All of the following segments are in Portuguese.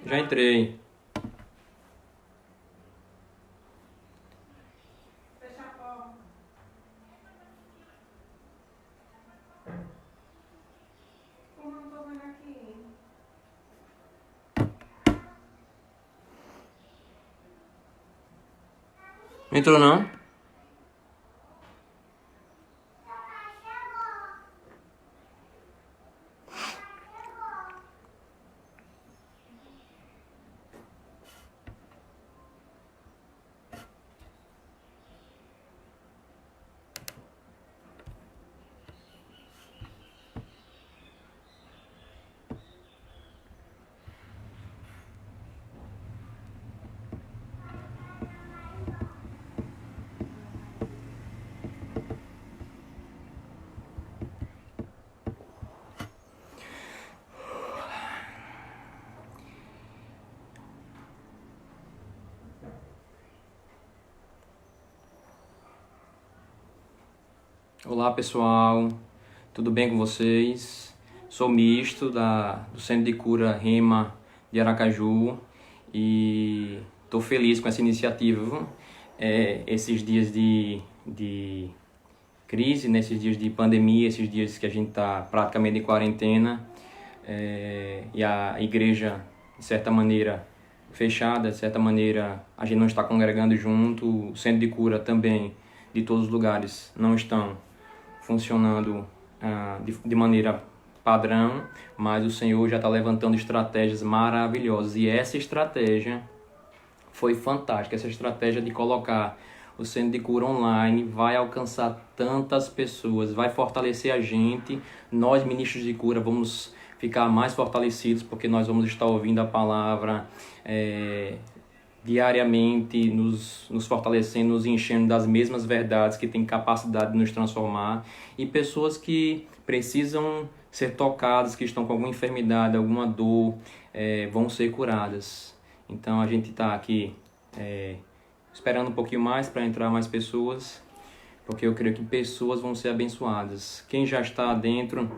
Já entrei. Fecha a porta. Como eu não tô vendo aqui? Entrou não? Olá pessoal, tudo bem com vocês? Sou misto do Centro de Cura Rema de Aracaju e estou feliz com essa iniciativa, viu? Esses dias de crise, nesses dias de pandemia, esses dias que a gente está praticamente em quarentena, e a igreja, de certa maneira, fechada, de certa maneira a gente não está congregando junto, o Centro de Cura também, de todos os lugares, não estão funcionando de maneira padrão, mas o Senhor já está levantando estratégias maravilhosas. E essa estratégia foi fantástica. Essa estratégia de colocar o Centro de Cura online vai alcançar tantas pessoas, vai fortalecer a gente. Nós, ministros de cura, vamos ficar mais fortalecidos porque nós vamos estar ouvindo a palavra diariamente, nos fortalecendo, nos enchendo das mesmas verdades que têm capacidade de nos transformar, e pessoas que precisam ser tocadas, que estão com alguma enfermidade, alguma dor, vão ser curadas. Então a gente está aqui esperando um pouquinho mais para entrar mais pessoas, porque eu creio que pessoas vão ser abençoadas. Quem já está dentro,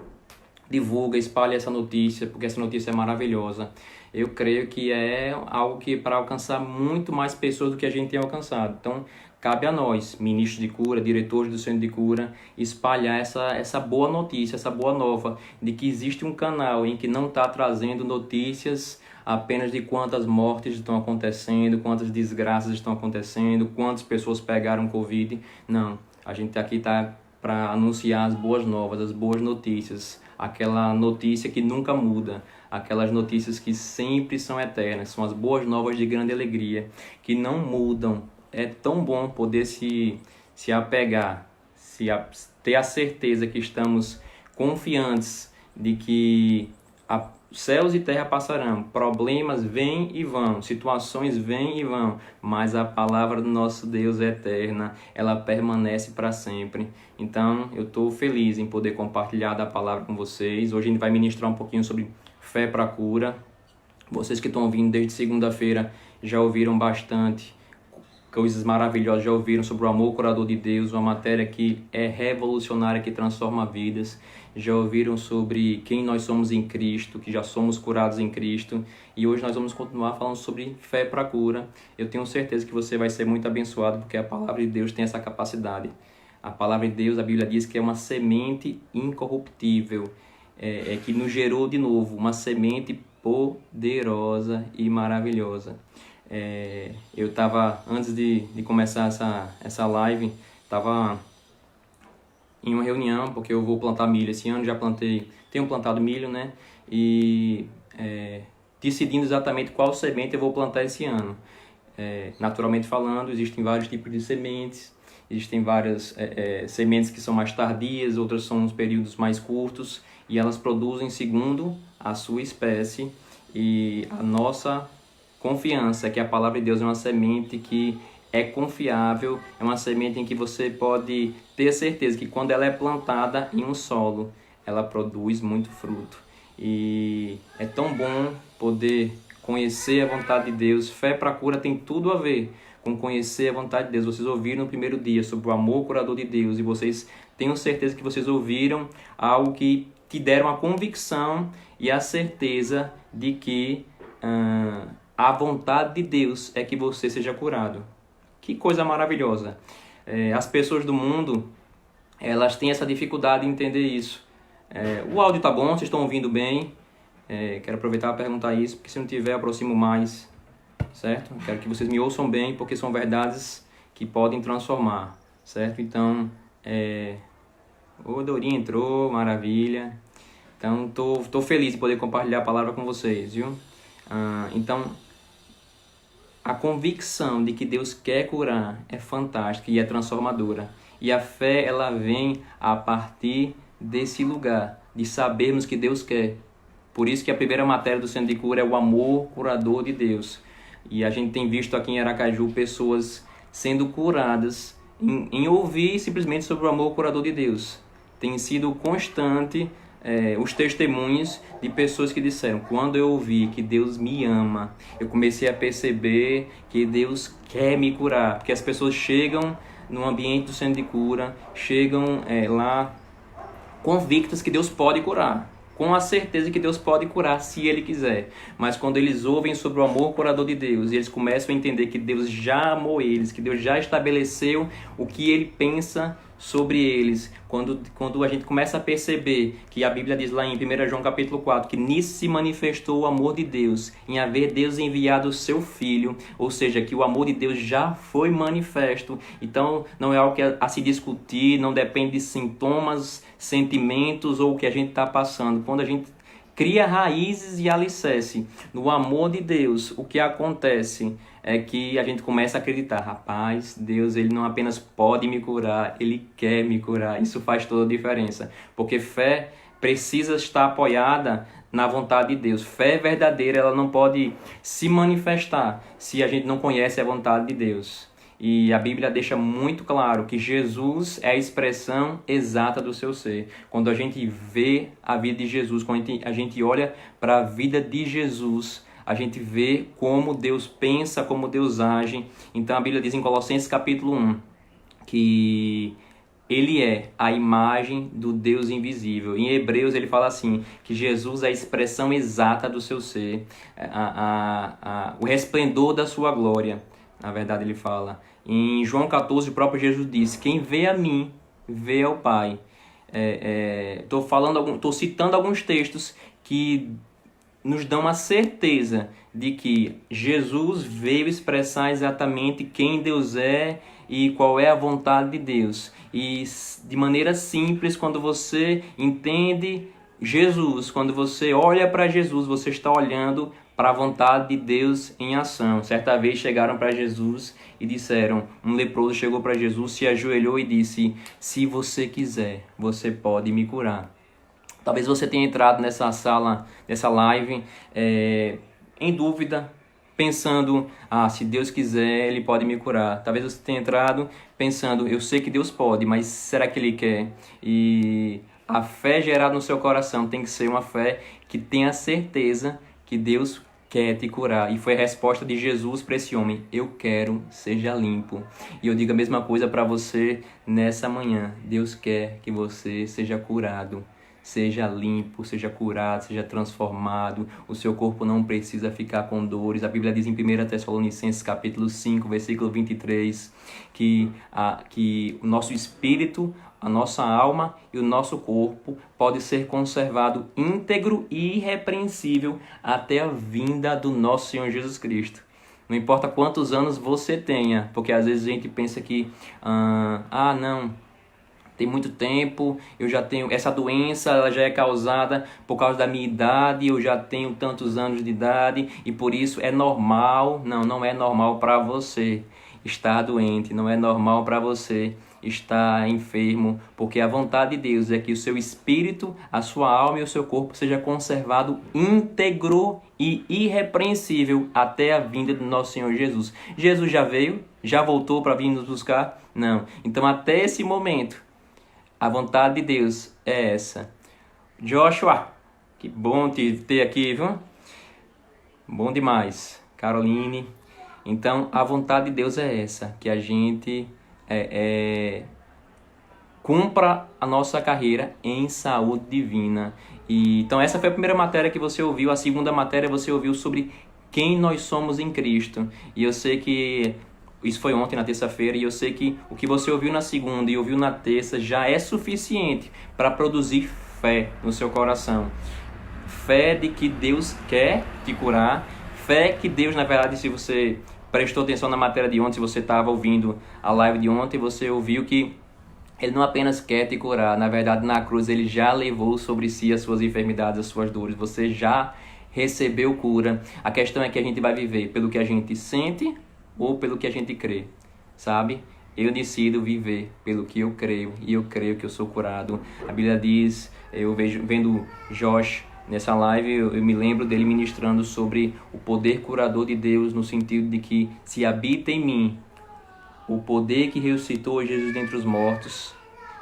divulga, espalhe essa notícia, porque essa notícia é maravilhosa. Eu creio que é algo que para alcançar muito mais pessoas do que a gente tem alcançado. Então, cabe a nós, ministros de cura, diretores do centro de cura, espalhar essa boa notícia, essa boa nova, de que existe um canal em que não está trazendo notícias apenas de quantas mortes estão acontecendo, quantas desgraças estão acontecendo, quantas pessoas pegaram Covid. Não, a gente aqui está para anunciar as boas novas, as boas notícias, aquela notícia que nunca muda, aquelas notícias que sempre são eternas, são as boas novas de grande alegria, que não mudam. É tão bom poder se apegar, ter a certeza que estamos confiantes de que céus e terra passarão, problemas vêm e vão, situações vêm e vão, mas a palavra do nosso Deus é eterna, ela permanece para sempre. Então, eu estou feliz em poder compartilhar da palavra com vocês. Hoje a gente vai ministrar um pouquinho sobre fé para a cura. Vocês que estão ouvindo desde segunda-feira já ouviram bastante coisas maravilhosas, já ouviram sobre o amor curador de Deus, uma matéria que é revolucionária, que transforma vidas. Já ouviram sobre quem nós somos em Cristo, que já somos curados em Cristo. E hoje nós vamos continuar falando sobre fé para a cura. Eu tenho certeza que você vai ser muito abençoado, porque a palavra de Deus tem essa capacidade. A palavra de Deus, a Bíblia diz que é uma semente incorruptível, que nos gerou de novo, uma semente poderosa e maravilhosa. Eu estava, antes de começar essa live, estava em uma reunião, porque eu vou plantar milho esse ano, tenho plantado milho, né? E decidindo exatamente qual semente eu vou plantar esse ano. Naturalmente falando, existem vários tipos de sementes, existem várias sementes que são mais tardias, outras são uns períodos mais curtos, e elas produzem segundo a sua espécie. E a nossa confiança é que a palavra de Deus é uma semente que é confiável, é uma semente em que você pode ter certeza que quando ela é plantada em um solo, ela produz muito fruto. E é tão bom poder conhecer a vontade de Deus. Fé para a cura tem tudo a ver com conhecer a vontade de Deus. Vocês ouviram no primeiro dia sobre o amor curador de Deus, e vocês tenho certeza que vocês ouviram algo que te deram a convicção e a certeza de que a vontade de Deus é que você seja curado. Que coisa maravilhosa. As pessoas do mundo, elas têm essa dificuldade de entender isso. O áudio tá bom, vocês estão ouvindo bem? Quero aproveitar para perguntar isso, porque se não tiver, aproximo mais, certo? Quero que vocês me ouçam bem, porque são verdades que podem transformar, certo? Então, o Dorinha entrou, maravilha. Então, tô feliz de poder compartilhar a palavra com vocês, viu? Então, a convicção de que Deus quer curar é fantástica e é transformadora. E a fé, ela vem a partir desse lugar, de sabermos que Deus quer. Por isso que a primeira matéria do Centro de Cura é o amor curador de Deus. E a gente tem visto aqui em Aracaju pessoas sendo curadas em ouvir simplesmente sobre o amor curador de Deus. Tem sido constante os testemunhos de pessoas que disseram: quando eu ouvi que Deus me ama, eu comecei a perceber que Deus quer me curar. Porque as pessoas chegam no ambiente do Centro de Cura, chegam lá convictas que Deus pode curar, com a certeza que Deus pode curar se Ele quiser. Mas quando eles ouvem sobre o amor curador de Deus, e eles começam a entender que Deus já amou eles, que Deus já estabeleceu o que Ele pensa sobre eles, quando a gente começa a perceber que a Bíblia diz lá em 1 João capítulo 4, que nisso se manifestou o amor de Deus, em haver Deus enviado o seu Filho, ou seja, que o amor de Deus já foi manifesto. Então não é algo a se discutir, não depende de sintomas, sentimentos ou o que a gente está passando. Quando a gente cria raízes e alicerce no amor de Deus, o que acontece é que a gente começa a acreditar: rapaz, Deus, Ele não apenas pode me curar, Ele quer me curar. Isso faz toda a diferença, porque fé precisa estar apoiada na vontade de Deus. Fé verdadeira, ela não pode se manifestar se a gente não conhece a vontade de Deus. E a Bíblia deixa muito claro que Jesus é a expressão exata do seu ser. Quando a gente vê a vida de Jesus, quando a gente olha para a vida de Jesus, a gente vê como Deus pensa, como Deus age. Então a Bíblia diz em Colossenses capítulo 1 que Ele é a imagem do Deus invisível. Em Hebreus ele fala assim, que Jesus é a expressão exata do seu ser, o resplendor da sua glória. Na verdade ele fala. Em João 14 o próprio Jesus disse: quem vê a mim, vê ao Pai. Estou citando alguns textos que nos dão a certeza de que Jesus veio expressar exatamente quem Deus é e qual é a vontade de Deus. E de maneira simples, quando você entende Jesus, quando você olha para Jesus, você está olhando para a vontade de Deus em ação. Certa vez chegaram para Jesus e disseram, um leproso chegou para Jesus, se ajoelhou e disse: se você quiser, você pode me curar. Talvez você tenha entrado nessa sala, nessa live, em dúvida, pensando: se Deus quiser, Ele pode me curar. Talvez você tenha entrado pensando: eu sei que Deus pode, mas será que Ele quer? E a fé gerada no seu coração tem que ser uma fé que tenha certeza que Deus quer te curar. E foi a resposta de Jesus para esse homem: eu quero, seja limpo. E eu digo a mesma coisa para você nessa manhã. Deus quer que você seja curado, seja limpo, seja curado, seja transformado. O seu corpo não precisa ficar com dores. A Bíblia diz em 1 Tessalonicenses capítulo 5, versículo 23, que o nosso espírito, a nossa alma e o nosso corpo pode ser conservado íntegro e irrepreensível até a vinda do nosso Senhor Jesus Cristo. Não importa quantos anos você tenha, porque às vezes a gente pensa que, não, tem muito tempo, eu já tenho essa doença, ela já é causada por causa da minha idade, eu já tenho tantos anos de idade e por isso é normal. Não, não é normal para você estar doente, não é normal para você estar enfermo, porque a vontade de Deus é que o seu espírito, a sua alma e o seu corpo seja conservado íntegro e irrepreensível até a vinda do nosso Senhor Jesus. Jesus já veio? Já voltou para vir nos buscar? Não. Então até esse momento, a vontade de Deus é essa. Joshua, que bom te ter aqui, viu? Bom demais. Caroline. Então, a vontade de Deus é essa, que a gente cumpra a nossa carreira em saúde divina. Então, essa foi a primeira matéria que você ouviu. A segunda matéria você ouviu sobre quem nós somos em Cristo. E eu sei que isso foi ontem, na terça-feira, e eu sei que o que você ouviu na segunda e ouviu na terça já é suficiente para produzir fé no seu coração. Fé de que Deus quer te curar, fé que Deus, na verdade, se você prestou atenção na matéria de ontem, se você estava ouvindo a live de ontem, você ouviu que Ele não apenas quer te curar, na verdade, na cruz Ele já levou sobre si as suas enfermidades, as suas dores, você já recebeu cura. A questão é que a gente vai viver pelo que a gente sente ou pelo que a gente crê, sabe? Eu decido viver pelo que eu creio, e eu creio que eu sou curado. A Bíblia diz, vendo Josh nessa live, eu me lembro dele ministrando sobre o poder curador de Deus, no sentido de que se habita em mim o poder que ressuscitou Jesus dentre os mortos,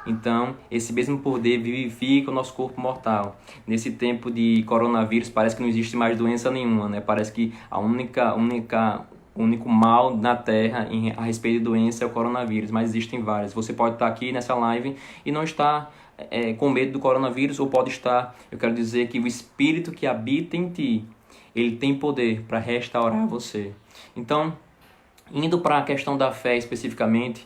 então esse mesmo poder vivifica o nosso corpo mortal. Nesse tempo de coronavírus parece que não existe mais doença nenhuma, né? Parece que o único mal na Terra a respeito de doença é o coronavírus, mas existem várias. Você pode estar aqui nessa live e não estar com medo do coronavírus, ou pode estar. Eu quero dizer que o Espírito que habita em ti, ele tem poder para restaurar você. Então, indo para a questão da fé especificamente,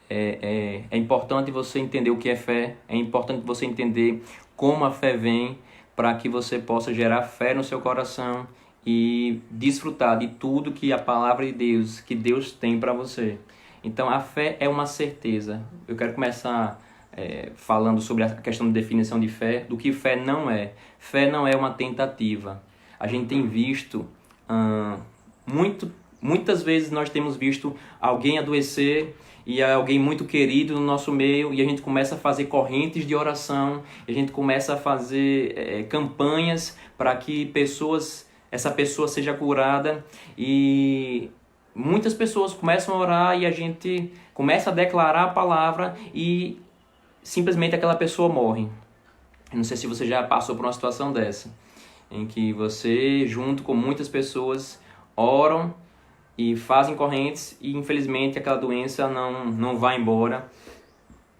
é importante você entender o que é fé, é importante você entender como a fé vem, para que você possa gerar fé no seu coração e desfrutar de tudo que a palavra de Deus, que Deus tem para você. Então a fé é uma certeza. Eu quero começar falando sobre a questão de definição de fé, do que fé não é. Fé não é uma tentativa. A gente tem visto muitas vezes nós temos visto alguém adoecer, e é alguém muito querido no nosso meio, e a gente começa a fazer correntes de oração, a gente começa a fazer campanhas para que essa pessoa seja curada, e muitas pessoas começam a orar e a gente começa a declarar a palavra e simplesmente aquela pessoa morre. Eu não sei se você já passou por uma situação dessa, em que você, junto com muitas pessoas, oram e fazem correntes e infelizmente aquela doença não vai embora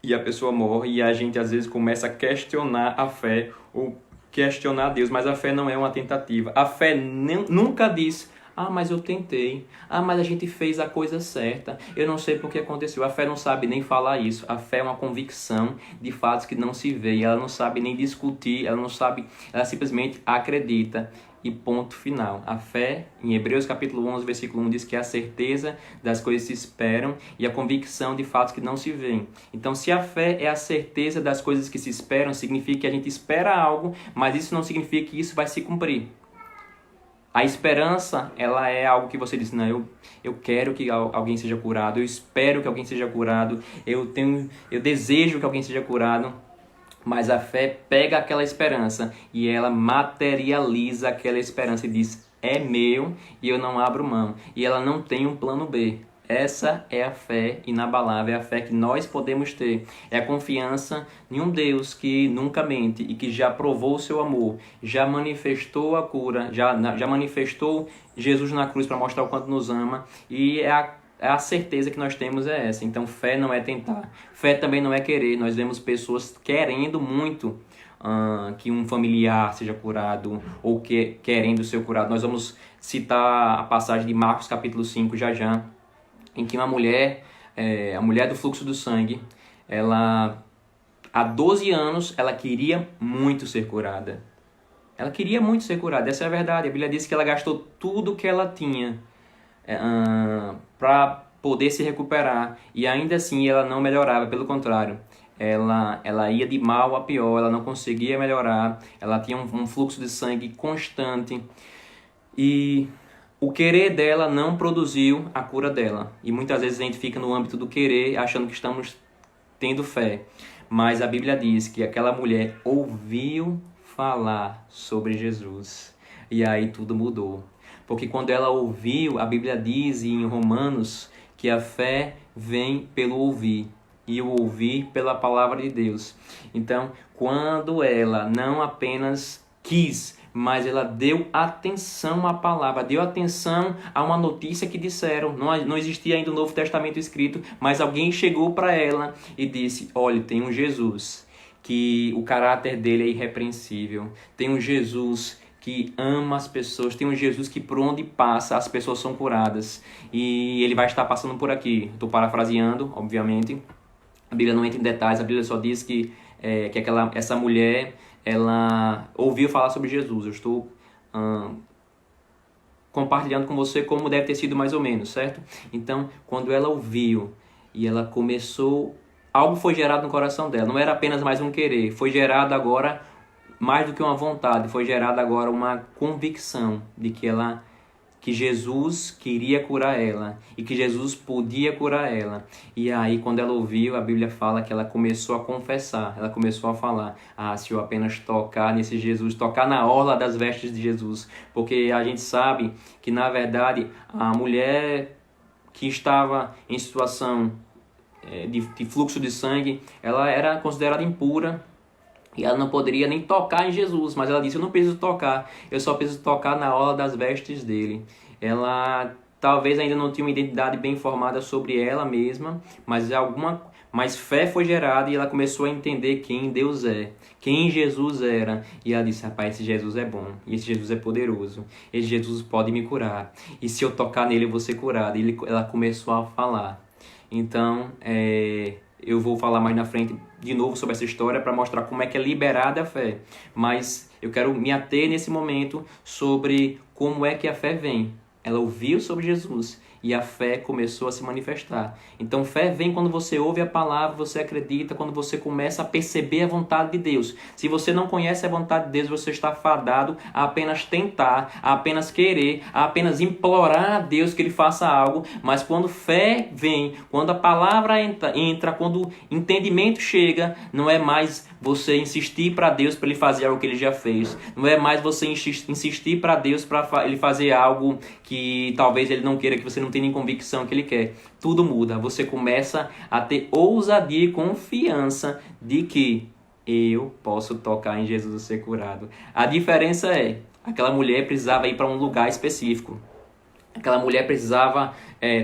e a pessoa morre, e a gente às vezes começa a questionar a fé ou questionar Deus, mas a fé não é uma tentativa. A fé nunca diz: mas eu tentei, mas a gente fez a coisa certa, eu não sei por que aconteceu. A fé não sabe nem falar isso. A fé é uma convicção de fatos que não se vê, ela não sabe nem discutir, ela simplesmente acredita. E ponto final. A fé, em Hebreus capítulo 11, versículo 1, diz que é a certeza das coisas que se esperam e a convicção de fatos que não se veem. Então, se a fé é a certeza das coisas que se esperam, significa que a gente espera algo, mas isso não significa que isso vai se cumprir. A esperança, ela é algo que você diz: não, eu quero que alguém seja curado, eu espero que alguém seja curado, eu desejo que alguém seja curado. Mas a fé pega aquela esperança e ela materializa aquela esperança e diz: é meu e eu não abro mão. E ela não tem um plano B. Essa é a fé inabalável, é a fé que nós podemos ter. É a confiança em um Deus que nunca mente e que já provou o seu amor, já manifestou a cura, já manifestou Jesus na cruz para mostrar o quanto nos ama, e a certeza que nós temos é essa. Então fé não é tentar, fé também não é querer. Nós vemos pessoas querendo muito que um familiar seja curado, ou querendo ser curado. Nós vamos citar a passagem de Marcos capítulo 5 já, em que uma mulher, a mulher do fluxo do sangue, ela há 12 anos ela queria muito ser curada. Ela queria muito ser curada, essa é a verdade. A Bíblia diz que ela gastou tudo que ela tinha para poder se recuperar, e ainda assim ela não melhorava, pelo contrário, ela ia de mal a pior, ela não conseguia melhorar, ela tinha um fluxo de sangue constante, e o querer dela não produziu a cura dela. E muitas vezes a gente fica no âmbito do querer, achando que estamos tendo fé, mas a Bíblia diz que aquela mulher ouviu falar sobre Jesus, e aí tudo mudou. Porque quando ela ouviu, a Bíblia diz em Romanos que a fé vem pelo ouvir, e o ouvir pela palavra de Deus. Então, quando ela não apenas quis, mas ela deu atenção à palavra, deu atenção a uma notícia que disseram, não existia ainda o Novo Testamento escrito, mas alguém chegou para ela e disse: olha, tem um Jesus que o caráter dele é irrepreensível, tem um Jesus que ama as pessoas, tem um Jesus que por onde passa as pessoas são curadas. E ele vai estar passando por aqui. Estou parafraseando, obviamente. A Bíblia não entra em detalhes, a Bíblia só diz que essa mulher, ela ouviu falar sobre Jesus. Eu estou compartilhando com você como deve ter sido mais ou menos, certo? Então, quando ela ouviu e ela começou, algo foi gerado no coração dela. Não era apenas mais um querer, foi gerado agora mais do que uma vontade, foi gerada agora uma convicção de que Jesus queria curar ela e que Jesus podia curar ela. E aí, quando ela ouviu, a Bíblia fala que ela começou a confessar, ela começou a falar: se eu apenas tocar nesse Jesus, tocar na orla das vestes de Jesus. Porque a gente sabe que, na verdade, a mulher que estava em situação de fluxo de sangue, ela era considerada impura. E ela não poderia nem tocar em Jesus, mas ela disse: eu não preciso tocar, eu só preciso tocar na orla das vestes dele. Ela talvez ainda não tinha uma identidade bem formada sobre ela mesma, mas fé foi gerada e ela começou a entender quem Deus é, quem Jesus era. E ela disse: rapaz, esse Jesus é bom, e esse Jesus é poderoso, esse Jesus pode me curar, e se eu tocar nele eu vou ser curada. E ela começou a falar. Então, eu vou falar mais na frente de novo sobre essa história para mostrar como é que é liberada a fé. Mas eu quero me ater nesse momento sobre como é que a fé vem. Ela ouviu sobre Jesus e a fé começou a se manifestar. Então, fé vem quando você ouve a palavra, você acredita, quando você começa a perceber a vontade de Deus. Se você não conhece a vontade de Deus, você está fadado a apenas tentar, a apenas querer, a apenas implorar a Deus que Ele faça algo. Mas quando fé vem, quando a palavra entra, quando o entendimento chega, não é mais você insistir para Deus para Ele fazer algo que Ele já fez. Não é mais você insistir para Deus para Ele fazer algo que talvez Ele não queira, que você não tem nem convicção que Ele quer. Tudo muda. Você começa a ter ousadia e confiança de que eu posso tocar em Jesus e ser curado. A diferença é, aquela mulher precisava ir para um lugar específico. Aquela mulher precisava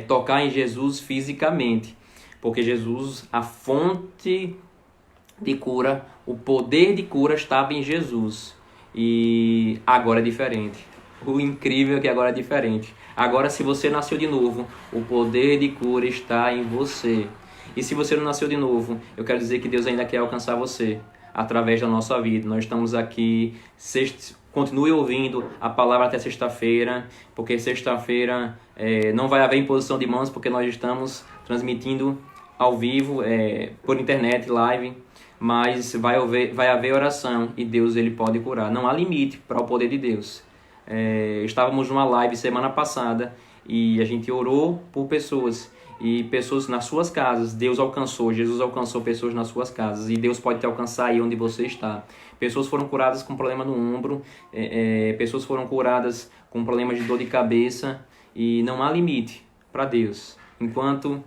tocar em Jesus fisicamente. Porque Jesus, a fonte de cura, o poder de cura estava em Jesus. E agora é diferente. O incrível é que agora é diferente. Agora, se você nasceu de novo, o poder de cura está em você. E se você não nasceu de novo, eu quero dizer que Deus ainda quer alcançar você através da nossa vida. Nós estamos aqui, continue ouvindo a palavra até sexta-feira, porque sexta-feira não vai haver imposição de mãos, porque nós estamos transmitindo ao vivo, por internet, live, mas vai haver oração e Deus ele pode curar. Não há limite para o poder de Deus. Estávamos numa live semana passada e a gente orou por pessoas, e pessoas nas suas casas. Jesus alcançou pessoas nas suas casas, e Deus pode te alcançar aí onde você está. Pessoas foram curadas com problema no ombro, pessoas foram curadas com problemas de dor de cabeça, e não há limite para Deus. Enquanto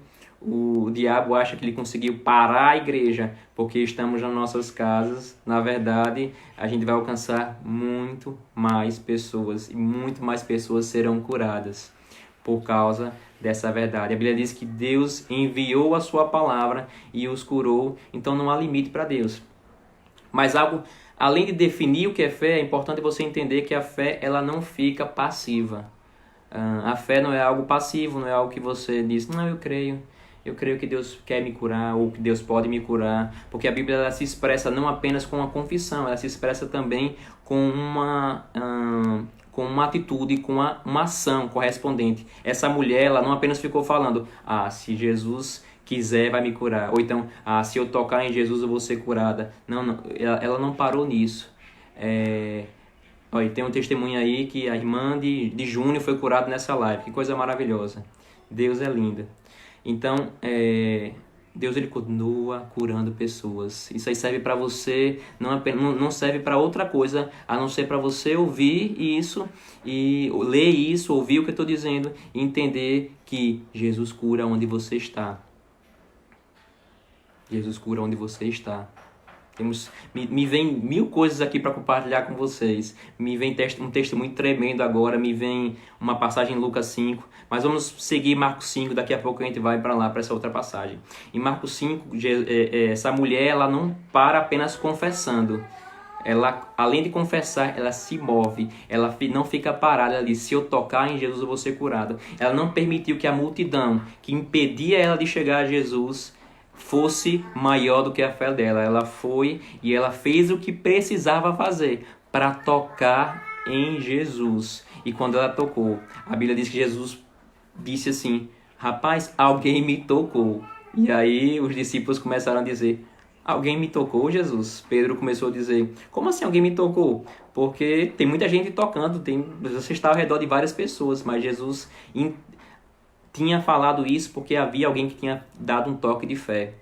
o diabo acha que ele conseguiu parar a igreja porque estamos nas nossas casas, na verdade, a gente vai alcançar muito mais pessoas, e muito mais pessoas serão curadas por causa dessa verdade. A Bíblia diz que Deus enviou a sua palavra e os curou, então não há limite para Deus. Mas além de definir o que é fé, é importante você entender que a fé ela não fica passiva. A fé não é algo passivo, não é algo que você diz: não, eu creio que Deus quer me curar, ou que Deus pode me curar, porque a Bíblia ela se expressa não apenas com uma confissão, ela se expressa também com uma atitude, com uma ação correspondente. Essa mulher, ela não apenas ficou falando: se Jesus quiser vai me curar, ou então, se eu tocar em Jesus eu vou ser curada. Não, ela não parou nisso. Tem um testemunho aí que a irmã de Júnior foi curada nessa live. Que coisa maravilhosa. Deus é lindo. Então, Deus ele continua curando pessoas. Isso aí serve para você, não serve para outra coisa a não ser para você ouvir isso e ler isso, ouvir o que eu estou dizendo e entender que Jesus cura onde você está. Jesus cura onde você está. Me vem 1000 coisas aqui para compartilhar com vocês. Me vem um texto muito tremendo agora, me vem uma passagem em Lucas 5, mas vamos seguir Marcos 5, daqui a pouco a gente vai para lá, para essa outra passagem. Em Marcos 5, essa mulher ela não para apenas confessando. ela, além de confessar, ela se move, ela não fica parada ali. Se eu tocar em Jesus, eu vou ser curado. Ela não permitiu que a multidão que impedia ela de chegar a Jesus fosse maior do que a fé dela. Ela foi e ela fez o que precisava fazer para tocar em Jesus. E quando ela tocou, a Bíblia diz que Jesus disse assim: rapaz, alguém me tocou. E aí os discípulos começaram a dizer: alguém me tocou, Jesus? Pedro começou a dizer: como assim alguém me tocou? Porque tem muita gente tocando, você está ao redor de várias pessoas, mas Jesus tinha falado isso porque havia alguém que tinha dado um toque de fé.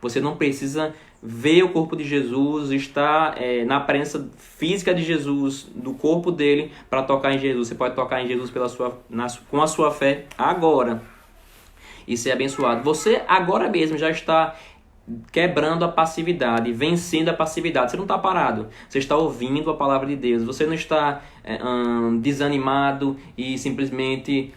Você não precisa ver o corpo de Jesus, estar na presença física de Jesus, do corpo dele, para tocar em Jesus. Você pode tocar em Jesus com a sua fé agora e ser abençoado. Você agora mesmo já está quebrando a passividade, vencendo a passividade. Você não está parado, você está ouvindo a palavra de Deus. Você não está desanimado e simplesmente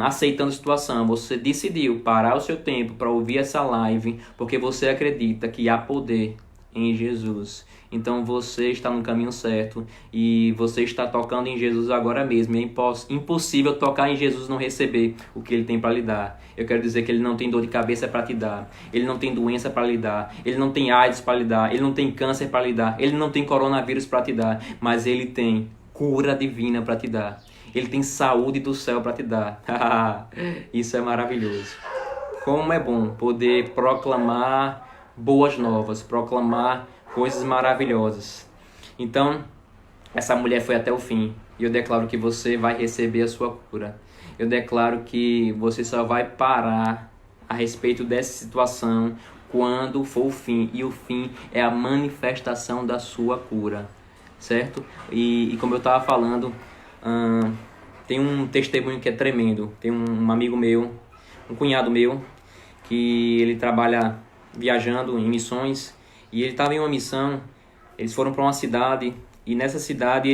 aceitando a situação. Você decidiu parar o seu tempo para ouvir essa live porque você acredita que há poder em Jesus. Então você está no caminho certo e você está tocando em Jesus agora mesmo. É impossível tocar em Jesus e não receber o que Ele tem para lhe dar. Eu quero dizer que Ele não tem dor de cabeça para te dar. Ele não tem doença para lhe dar. Ele não tem AIDS para lhe dar. Ele não tem câncer para lhe dar. Ele não tem coronavírus para te dar. Mas Ele tem cura divina para te dar. Ele tem saúde do céu para te dar. Isso é maravilhoso. Como é bom poder proclamar boas novas, proclamar coisas maravilhosas. Então, essa mulher foi até o fim. E eu declaro que você vai receber a sua cura. Eu declaro que você só vai parar a respeito dessa situação quando for o fim. E o fim é a manifestação da sua cura. Certo? E como eu estava falando, tem um testemunho que é tremendo. Tem um amigo meu, um cunhado meu, que ele trabalha viajando em missões. E ele estava em uma missão, eles foram para uma cidade, e nessa cidade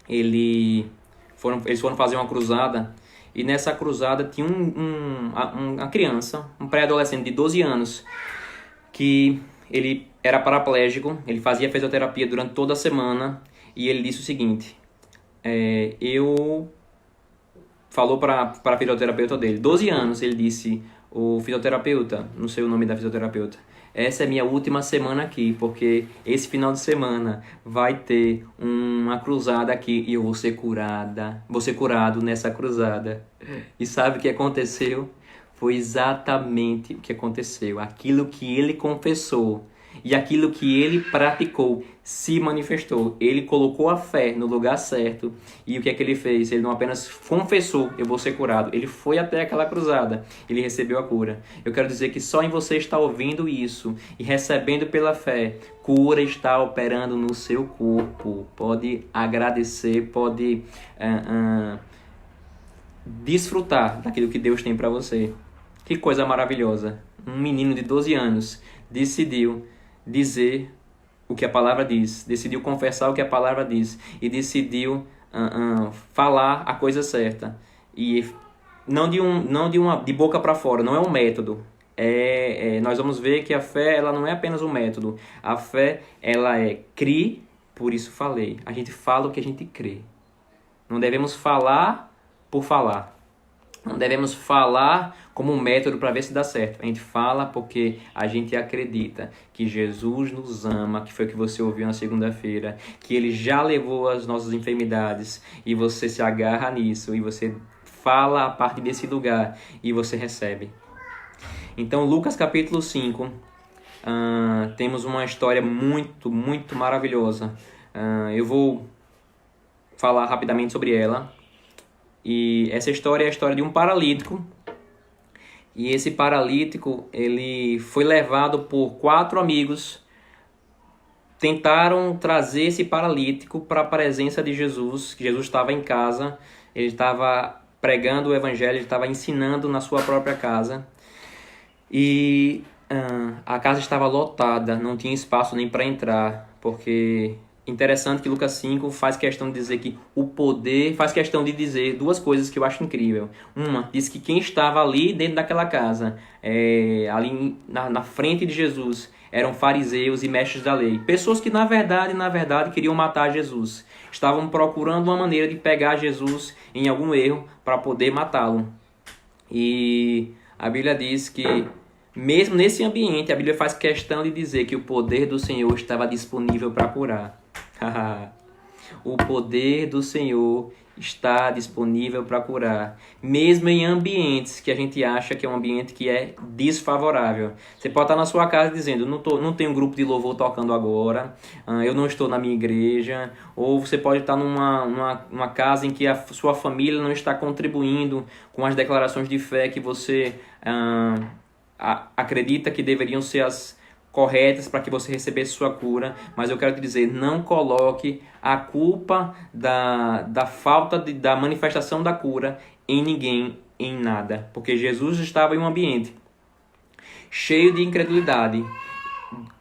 eles foram fazer uma cruzada, e nessa cruzada tinha uma criança, um pré-adolescente de 12 anos, que ele era paraplégico, ele fazia fisioterapia durante toda a semana, e ele disse o seguinte, falou para a fisioterapeuta dele, 12 anos, ele disse: o fisioterapeuta, não sei o nome da fisioterapeuta, essa é minha última semana aqui, porque esse final de semana vai ter uma cruzada aqui e eu vou ser curado nessa cruzada. E sabe o que aconteceu? Foi exatamente o que aconteceu. Aquilo que ele confessou e aquilo que ele praticou se manifestou. Ele colocou a fé no lugar certo. E o que é que ele fez? Ele não apenas confessou: eu vou ser curado. Ele foi até aquela cruzada. Ele recebeu a cura. Eu quero dizer que só em você estar ouvindo isso e recebendo pela fé, cura está operando no seu corpo. Pode agradecer, pode desfrutar daquilo que Deus tem para você. Que coisa maravilhosa. Um menino de 12 anos decidiu dizer o que a palavra diz, decidiu confessar o que a palavra diz e decidiu falar a coisa certa. E não de boca para fora, não é um método. Nós vamos ver que a fé, ela não é apenas um método. A fé, ela é crer, por isso falei. A gente fala o que a gente crê. Não devemos falar por falar. Não devemos falar como um método para ver se dá certo. A gente fala porque a gente acredita que Jesus nos ama, que foi o que você ouviu na segunda-feira, que Ele já levou as nossas enfermidades e você se agarra nisso e você fala a partir desse lugar e você recebe. Então, Lucas capítulo 5, temos uma história muito, muito maravilhosa. Eu vou falar rapidamente sobre ela. E essa história é a história de um paralítico. E esse paralítico, ele foi levado por 4 amigos. Tentaram trazer esse paralítico para a presença de Jesus. Que Jesus estava em casa. Ele estava pregando o evangelho. Ele estava ensinando na sua própria casa. E a casa estava lotada. Não tinha espaço nem para entrar. Porque... interessante que Lucas 5 faz questão de dizer que o poder, faz questão de dizer 2 coisas que eu acho incrível. Uma, diz que quem estava ali dentro daquela casa, ali na frente de Jesus, eram fariseus e mestres da lei. Pessoas que, na verdade, queriam matar Jesus. Estavam procurando uma maneira de pegar Jesus em algum erro para poder matá-lo. E a Bíblia diz que, mesmo nesse ambiente, a Bíblia faz questão de dizer que o poder do Senhor estava disponível para curar. O poder do Senhor está disponível para curar, mesmo em ambientes que a gente acha que é um ambiente que é desfavorável. Você pode estar na sua casa dizendo, não tem um grupo de louvor tocando agora, eu não estou na minha igreja, ou você pode estar numa casa em que a sua família não está contribuindo com as declarações de fé que você acredita que deveriam ser as corretas para que você recebesse sua cura, mas eu quero te dizer, não coloque a culpa da falta da manifestação da cura em ninguém, em nada, porque Jesus estava em um ambiente cheio de incredulidade,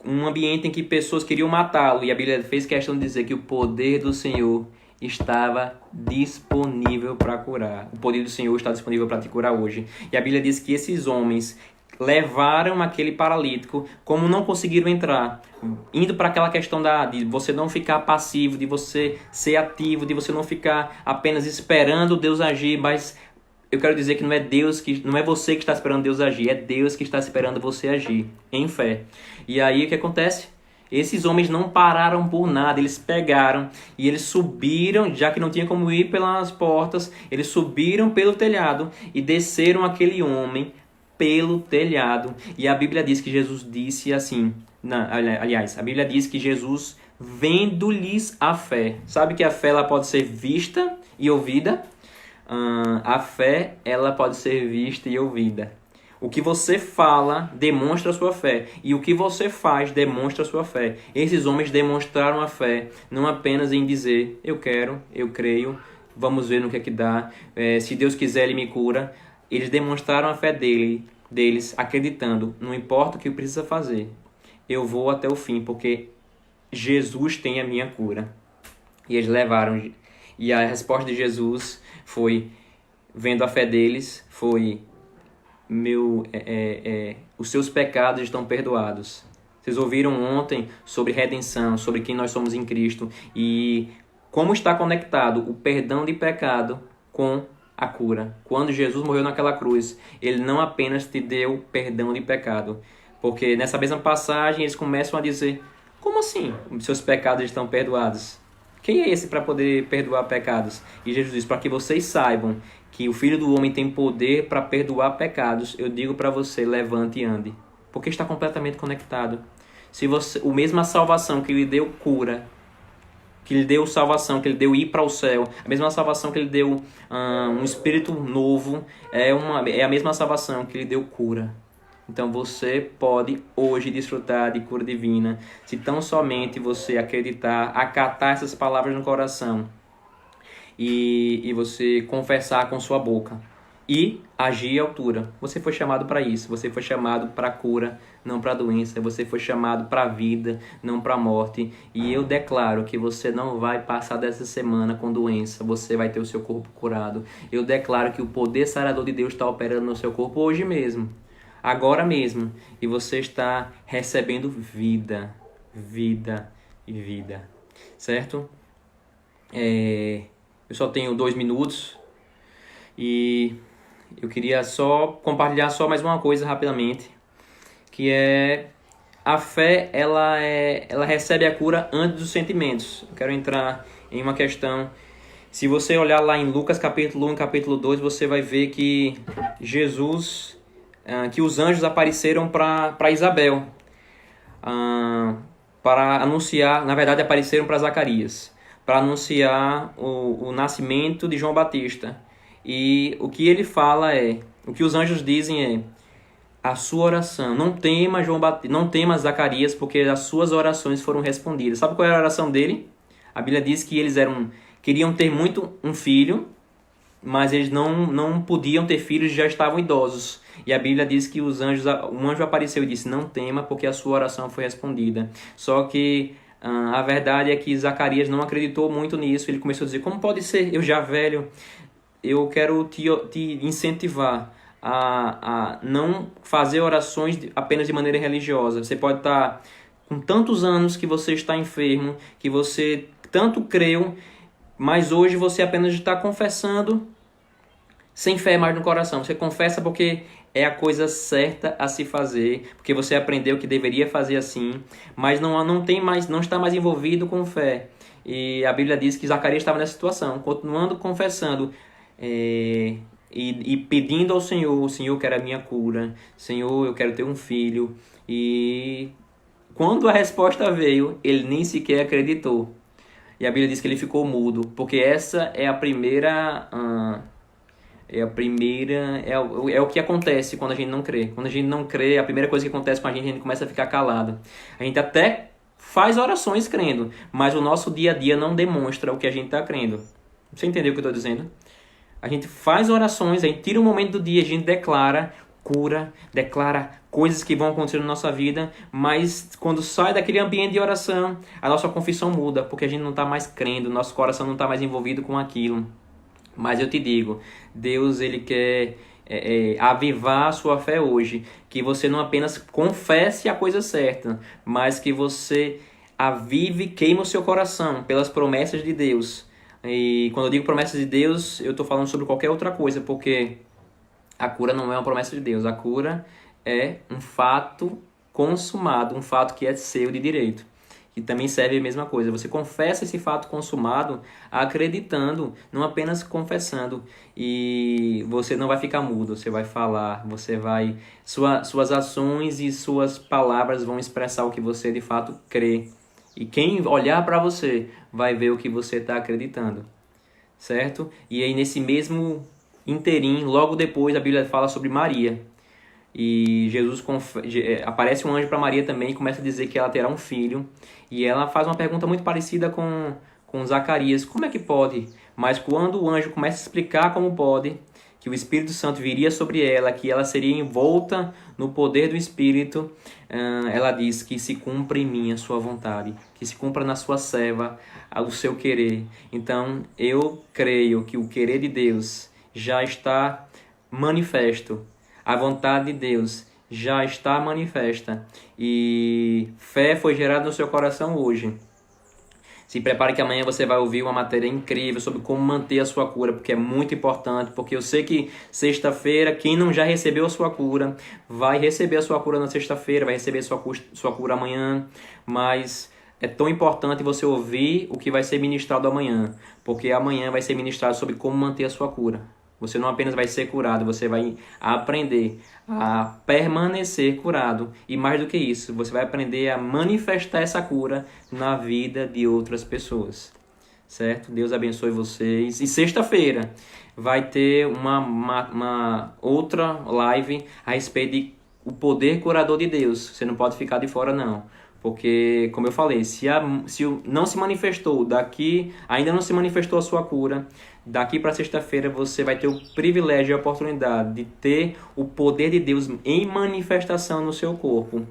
um ambiente em que pessoas queriam matá-lo, e a Bíblia fez questão de dizer que o poder do Senhor estava disponível para curar. O poder do Senhor está disponível para te curar hoje. E a Bíblia diz que esses homens levaram aquele paralítico, como não conseguiram entrar, indo para aquela questão de você não ficar passivo, de você ser ativo, de você não ficar apenas esperando Deus agir, mas eu quero dizer que não é você que está esperando Deus agir, é Deus que está esperando você agir em fé. E aí o que acontece? Esses homens não pararam por nada, eles pegaram e eles subiram, já que não tinha como ir pelas portas, eles subiram pelo telhado e desceram aquele homem pelo telhado. E a Bíblia diz que Jesus disse assim, a Bíblia diz que Jesus, vendo-lhes a fé. Sabe que a fé ela pode ser vista e ouvida? A fé ela pode ser vista e ouvida. O que você fala demonstra a sua fé. E o que você faz demonstra a sua fé. Esses homens demonstraram a fé, não apenas em dizer, eu quero, eu creio, vamos ver no que é que dá, se Deus quiser Ele me cura. Eles demonstraram a fé deles, acreditando, não importa o que eu preciso fazer, eu vou até o fim, porque Jesus tem a minha cura. E eles levaram, e a resposta de Jesus foi, vendo a fé deles, foi, os seus pecados estão perdoados. Vocês ouviram ontem sobre redenção, sobre quem nós somos em Cristo, e como está conectado o perdão de pecado com a cura. Quando Jesus morreu naquela cruz, Ele não apenas te deu perdão de pecado, porque nessa mesma passagem eles começam a dizer, como assim seus pecados estão perdoados? Quem é esse para poder perdoar pecados? E Jesus diz, para que vocês saibam que o Filho do Homem tem poder para perdoar pecados, eu digo para você, levante e ande. Porque está completamente conectado. Se você, a mesma salvação que lhe deu cura, que lhe deu salvação, que lhe deu ir para o céu, a mesma salvação que lhe deu um espírito novo, é a mesma salvação que lhe deu cura. Então você pode hoje desfrutar de cura divina, se tão somente você acreditar, acatar essas palavras no coração e você confessar com sua boca e agir à altura. Você foi chamado para isso, você foi chamado para a cura, não para a doença, você foi chamado para a vida, não para a morte. E eu declaro que você não vai passar dessa semana com doença, você vai ter o seu corpo curado. Eu declaro que o poder sarador de Deus está operando no seu corpo hoje mesmo, agora mesmo, e você está recebendo vida, vida e vida, certo? Eu só tenho 2 minutos e eu queria só compartilhar só mais uma coisa rapidamente, que é a fé, ela recebe a cura antes dos sentimentos. Eu quero entrar em uma questão. Se você olhar lá em Lucas capítulo 1 e capítulo 2, você vai ver que Jesus, que os anjos apareceram para Isabel, para anunciar, na verdade apareceram para Zacarias, para anunciar o nascimento de João Batista. E o que ele fala o que os anjos dizem a sua oração, não temas Zacarias, porque as suas orações foram respondidas. Sabe qual era a oração dele? A Bíblia diz que eles queriam ter muito um filho, mas eles não podiam ter filhos e já estavam idosos. E a Bíblia diz que um anjo apareceu e disse, não tema, porque a sua oração foi respondida. Só que a verdade é que Zacarias não acreditou muito nisso. Ele começou a dizer, como pode ser? Eu já velho, eu quero te incentivar a não fazer orações apenas de maneira religiosa. Você pode estar com tantos anos que você está enfermo, que você tanto creu, mas hoje você apenas está confessando sem fé mais no coração. Você confessa porque é a coisa certa a se fazer, porque você aprendeu que deveria fazer assim, mas não está mais envolvido com fé. E a Bíblia diz que Zacarias estava nessa situação, continuando confessando e pedindo ao Senhor: o Senhor quer a minha cura, Senhor, eu quero ter um filho. E quando a resposta veio, ele nem sequer acreditou. E a Bíblia diz que ele ficou mudo, porque essa é a primeira... É o que acontece quando a gente não crê. Quando a gente não crê, a primeira coisa que acontece com a gente começa a ficar calado. A gente até faz orações crendo, mas o nosso dia a dia não demonstra o que a gente está crendo. Você entendeu o que eu estou dizendo? A gente faz orações, a gente tira um momento do dia, a gente declara cura, declara coisas que vão acontecer na nossa vida, mas quando sai daquele ambiente de oração, a nossa confissão muda, porque a gente não está mais crendo, nosso coração não está mais envolvido com aquilo. Mas eu te digo, Deus ele quer avivar a sua fé hoje, que você não apenas confesse a coisa certa, mas que você avive, queime o seu coração pelas promessas de Deus. E quando eu digo promessas de Deus, eu estou falando sobre qualquer outra coisa, porque a cura não é uma promessa de Deus, a cura é um fato consumado, um fato que é seu de direito. Que também serve a mesma coisa. Você confessa esse fato consumado acreditando, não apenas confessando. E você não vai ficar mudo, você vai falar, suas ações e suas palavras vão expressar o que você de fato crê. E quem olhar para você vai ver o que você está acreditando, certo? E aí nesse mesmo interim, logo depois a Bíblia fala sobre Maria. E aparece um anjo para Maria também e começa a dizer que ela terá um filho. E ela faz uma pergunta muito parecida com Zacarias: como é que pode? Mas quando o anjo começa a explicar como pode, que o Espírito Santo viria sobre ela, que ela seria envolta no poder do Espírito, ela diz que se cumpra em mim a sua vontade, que se cumpra na sua serva o seu querer. Então eu creio que o querer de Deus já está manifesto. A vontade de Deus já está manifesta e fé foi gerada no seu coração hoje. Se prepare que amanhã você vai ouvir uma matéria incrível sobre como manter a sua cura, porque é muito importante, porque eu sei que sexta-feira, quem não já recebeu a sua cura, vai receber a sua cura na sexta-feira, vai receber sua cura amanhã, mas é tão importante você ouvir o que vai ser ministrado amanhã, porque amanhã vai ser ministrado sobre como manter a sua cura. Você não apenas vai ser curado, você vai aprender a permanecer curado. E mais do que isso, você vai aprender a manifestar essa cura na vida de outras pessoas. Certo? Deus abençoe vocês. E sexta-feira vai ter uma outra live a respeito de o poder curador de Deus. Você não pode ficar de fora, não. Porque, como eu falei, se não se manifestou ainda não se manifestou a sua cura, daqui para sexta-feira você vai ter o privilégio e a oportunidade de ter o poder de Deus em manifestação no seu corpo,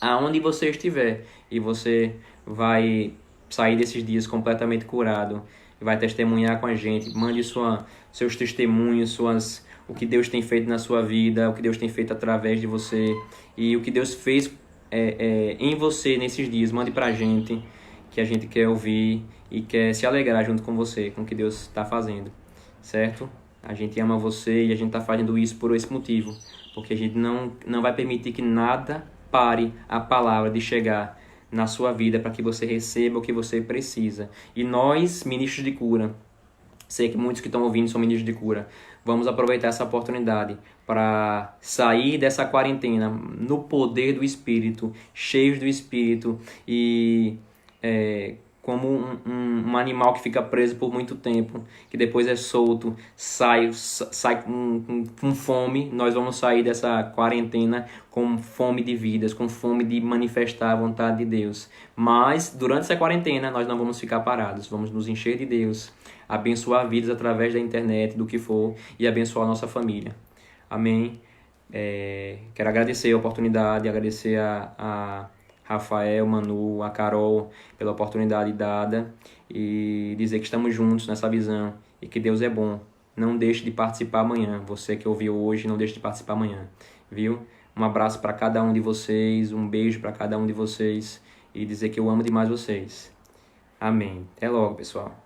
aonde você estiver. E você vai sair desses dias completamente curado, vai testemunhar com a gente. Mande seus testemunhos, o que Deus tem feito na sua vida, o que Deus tem feito através de você e o que Deus fez em você nesses dias. Mande pra gente, que a gente quer ouvir e quer se alegrar junto com você, com o que Deus está fazendo, certo? A gente ama você e a gente está fazendo isso por esse motivo, porque a gente não vai permitir que nada pare a palavra de chegar na sua vida para que você receba o que você precisa. E nós, ministros de cura, sei que muitos que estão ouvindo são ministros de cura, vamos aproveitar essa oportunidade para sair dessa quarentena no poder do Espírito, cheios do Espírito e como um animal que fica preso por muito tempo, que depois é solto, sai com fome. Nós vamos sair dessa quarentena com fome de vidas, com fome de manifestar a vontade de Deus. Mas durante essa quarentena nós não vamos ficar parados, vamos nos encher de Deus, abençoar vidas através da internet, do que for, e abençoar a nossa família. Amém? Quero agradecer a oportunidade, agradecer a Rafael, Manu, a Carol pela oportunidade dada e dizer que estamos juntos nessa visão e que Deus é bom não deixe de participar amanhã. Você que ouviu hoje, não deixe de participar amanhã, viu? Um abraço para cada um de vocês, um beijo para cada um de vocês e dizer que eu amo demais vocês. Amém. Até logo, pessoal.